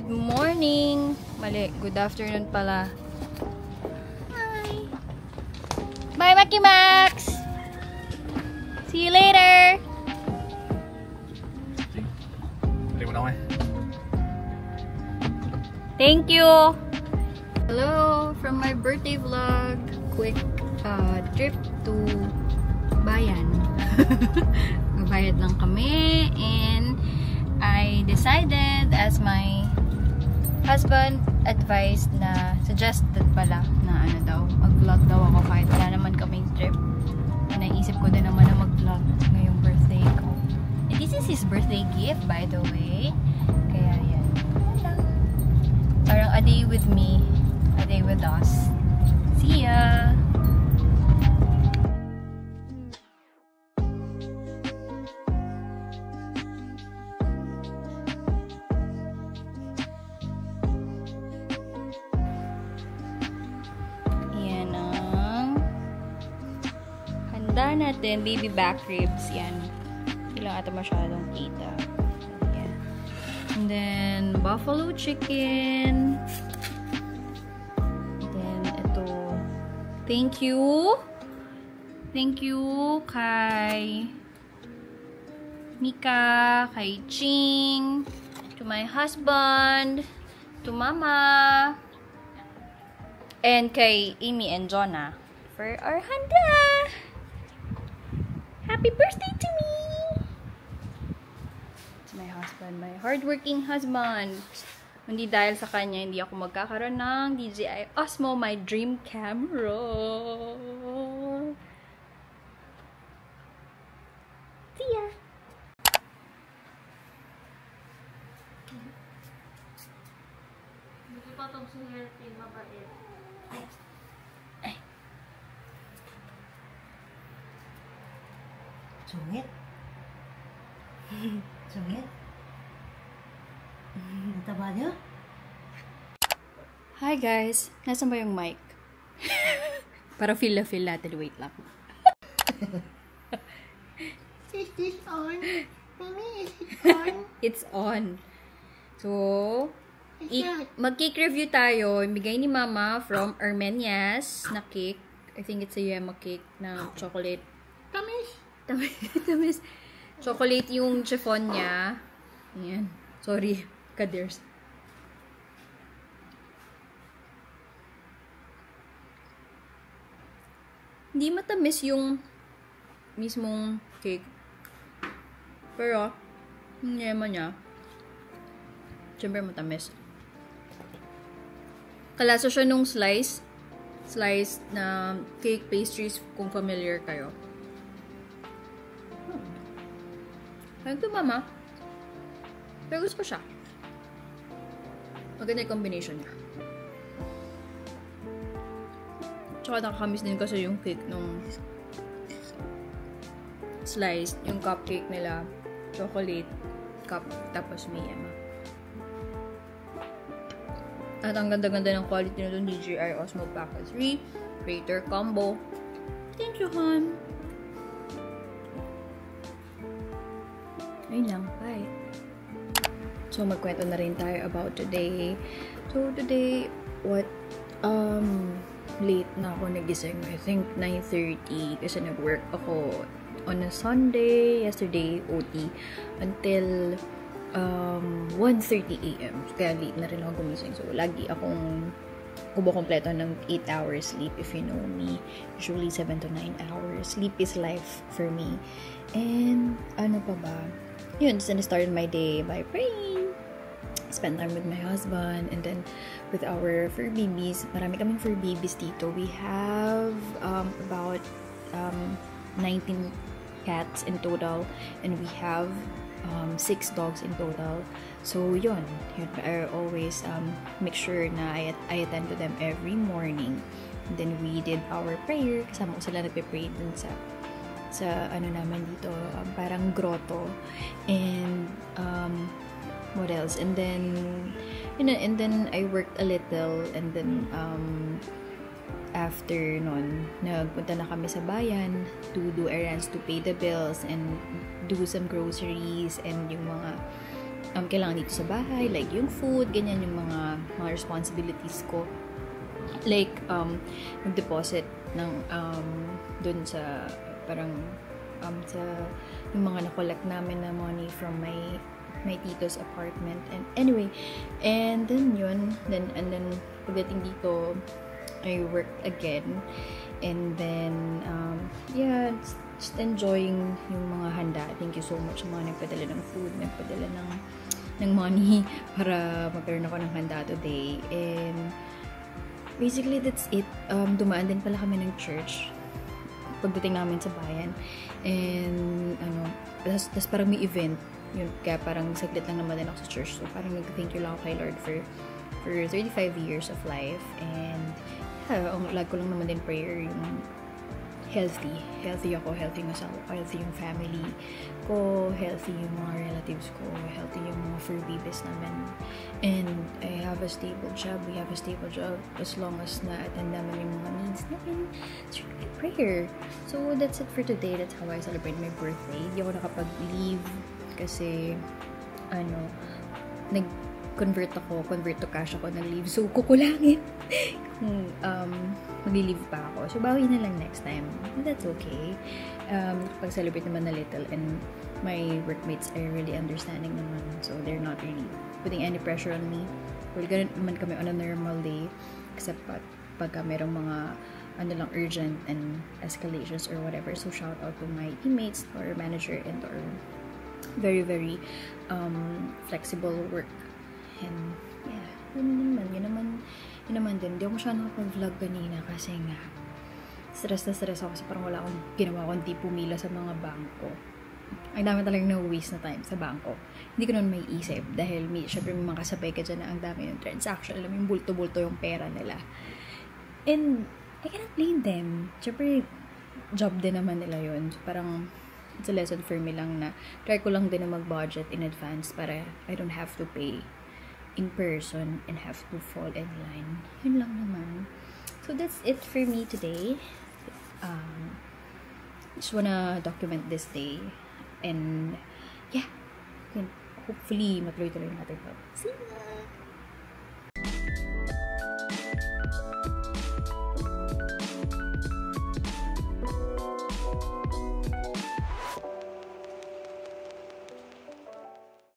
Good morning! Mali, good afternoon pala. Hi! Bye, Maki Max! See you later! Thank you! Hello! From my birthday vlog, quick trip to Bayan. Magbayad lang kami and I decided as my husband advised na suggested pala na ano daw, mag-vlog daw ako kahit wala naman kaming trip. Naisip ko din naman na mag-vlog ngayong birthday ko. And this is his birthday gift, by the way. Kaya yan. Parang a day with me, a day with us. See ya! Handa natin, baby back ribs. Yan. Hindi lang ata masyadong kita. Yan. And then, buffalo chicken. And then, ito. Thank you. Thank you kay Mika, kay Ching, to my husband, to Mama, and kay Amy and Jonah for our handa. Happy birthday to me! It's my husband, my hardworking husband. Hindi dahil sa kanya, hindi ako magkakaroon ng DJI Osmo, my dream camera. See ya! Hindi pa itong sinirtin mabait. Sungit? Sungit? Nataba niyo? Hi guys! Nasaan ba yung mic? Para feel na feel natin. Wait lang. Is this on? Mami, is it on? It's on. So, mag-cake review tayo. Bigay ni Mama from Armenias na cake. I think it's a Yema cake na chocolate. Tamis! Tamis. Chocolate yung chiffon niya. Ayan. Sorry, Kaders. Hindi matamis yung mismong cake. Pero, yung yema niya, siyempre matamis. Kalasa siya nung slice na cake pastries kung familiar kayo. Ayun to, Mama. Pero gusto ko siya. Maganda yung combination niya. Tsaka nakakamiss din kasi yung cake nung slice, yung cupcake nila. Chocolate cup, tapos may yema. At ang ganda-ganda ng quality na doon, DJI Osmo Pocket 3 Creator Combo. Thank you, hon! Ayun lang, bye! So, magkwento na rin tayo about today. So, today, late na ako nagising. I think 9:30 kasi nag-work ako on a Sunday, yesterday, OT, until 1:30 AM. Kaya late na rin ako gumising. So, lagi akong kumpleto ng 8 hours sleep, if you know me. Usually 7 to 9 hours. Sleep is life for me. And, ano pa ba? Yun, just started my day by praying. Spend time with my husband. And then, with our fur babies. Marami kaming fur babies dito. We have about 19 cats in total. And we have 6 dogs in total. So, yun. I always make sure na I attend to them every morning. And then, we did our prayer. Kasama ko sila nagpe-pray dun sa ano naman dito, parang grotto. And, what else? And then, and then I worked a little. And then, after nun, nagpunta na kami sa bayan to do errands, to pay the bills, and do some groceries, and yung mga kailangan dito sa bahay, like yung food, ganyan yung mga responsibilities ko. Like, mag-deposit ng, dun sa, parang, sa, yung mga na-collect namin na money from my tito's apartment. And anyway, and then yun, and then, pagdating dito, I worked again. And then, yeah, just enjoying yung mga handa. Thank you so much sa mga nagpadala ng food, nagpadala ng money para magkaroon ako ng handa today. And basically, that's it. Dumaan din pala kami ng church pagdating namin sa bayan. And, tas parang may event. Yun, kaya parang saglit lang naman din ako sa church. So, parang nag-thank you lang ako kay Lord for 35 years of life. And, yeah, ang lag ko lang naman din prayer yung healthy ako, healthy yung asawa ko, healthy yung family ko, healthy yung mga relatives ko, healthy yung mga fur babies namin, and I have a stable job, we have a stable job, as long as na-attend naman yung mga needs namin. It's really prayer. So that's it for today. That's how I celebrate my birthday. Hindi ako nakapag-leave kasi convert to cash ako ng leave, so kukulangin kung mag-leave pa ako. So, bawi na lang next time. That's okay. Pag-celebrate naman na little, and my workmates are really understanding naman. So, they're not really putting any pressure on me. Well, ganun naman kami on a normal day, except pagka merong mga urgent and escalations or whatever. So, shout out to my teammates, to our manager, and to our very, very flexible work. And, yeah, yun naman din. Hindi ako masyadong nakapag-vlog kanina kasi nga, stress ako kasi parang wala akong ginawa kundi pumila sa mga bangko. Ang dami talagang na-waste na time sa bangko. Hindi ko naman may isip dahil syempre may mga kasabay ka dyan na ang dami yung transaction. Alam mo yung bulto-bulto yung pera nila. And, I cannot blame them. Syempre, job din naman nila yun. So, parang, it's a lesson for me lang na try ko lang din na mag-budget in advance para I don't have to pay in person and have to fall in line. Yun lang naman. So that's it for me today. Just wanna document this day, and yeah, hopefully matuloy-tuloy natin to. See ya!